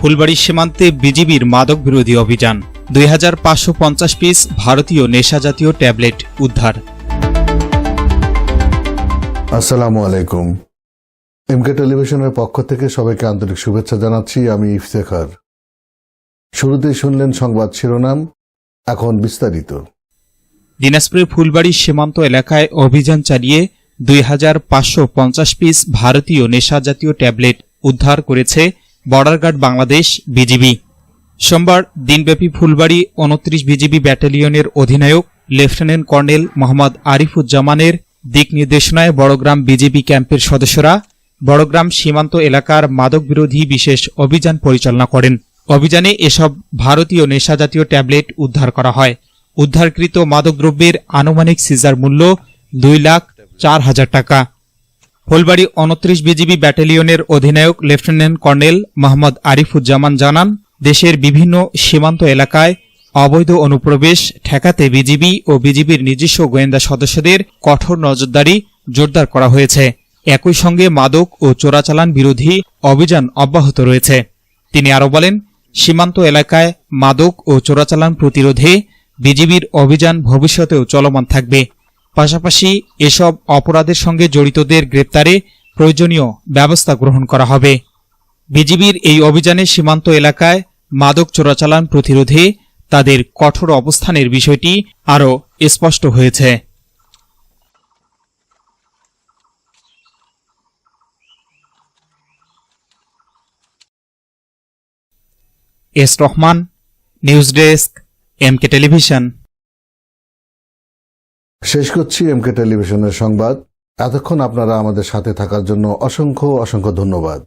ফুলবাড়ী সীমান্তে বিজিবির মাদক বিরোধী অভিযান 2550 পিস ভারতীয় নেশাজাতীয় ট্যাবলেট উদ্ধার। আসসালামু আলাইকুম। এমকে টেলিভিশনের পক্ষ থেকে সবাইকে আন্তরিক শুভেচ্ছা জানাচ্ছি। আমি ইফতেখার। শুরুতেই শুনলেন সংবাদ শিরোনাম, এখন বিস্তারিত। দিনাজপুরের ফুলবাড়ী সীমান্ত এলাকায় অভিযান চালিয়ে 2550 পিস ভারতীয় নেশাজাতীয় ট্যাবলেট উদ্ধার করেছে বর্ডার গার্ড বাংলাদেশ বিজিবি। সোমবার দিনব্যাপী ফুলবাড়ী 29 বিজিবি ব্যাটালিয়নের অধিনায়ক লেফটেন্যান্ট কর্নেল মোহাম্মদ আরিফুজ্জামানের দিক নির্দেশনায় বড়গ্রাম বিজিবি ক্যাম্পের সদস্যরা বড়গ্রাম সীমান্ত এলাকার মাদক বিরোধী বিশেষ অভিযান পরিচালনা করেন। অভিযানে এসব ভারতীয় নেশাজাতীয় ট্যাবলেট উদ্ধার করা হয়। উদ্ধারকৃত মাদকদ্রব্যের আনুমানিক সিজার মূল্য 2,04,000 টাকা। ফুলবাড়ী 29 বিজিবি ব্যাটালিয়নের অধিনায়ক লেফটেন্যান্ট কর্নেল মোহাম্মদ আরিফুজ্জামান জানান, দেশের বিভিন্ন সীমান্ত এলাকায় অবৈধ অনুপ্রবেশ ঠেকাতে বিজিবি ও বিজিবির নিজস্ব গোয়েন্দা সদস্যদের কঠোর নজরদারি জোরদার করা হয়েছে। একই সঙ্গে মাদক ও চোরাচালান বিরোধী অভিযান অব্যাহত রয়েছে। তিনি আরও বলেন, সীমান্ত এলাকায় মাদক ও চোরাচালান প্রতিরোধে বিজিবির অভিযান ভবিষ্যতেও চলমান থাকবে। পাশাপাশি এসব অপরাধের সঙ্গে জড়িতদের গ্রেপ্তারে প্রয়োজনীয় ব্যবস্থা গ্রহণ করা হবে। বিজিবির এই অভিযানে সীমান্ত এলাকায় মাদক চোরাচালান প্রতিরোধে তাদের কঠোর অবস্থানের বিষয়টি আরও স্পষ্ট হয়েছে। S Rahman, news desk, MK television. শেষ করছি এমকে টেলিভিশনের সংবাদ। এতক্ষণ আপনারা আমাদের সাথে থাকার জন্য অসংখ্য ধন্যবাদ।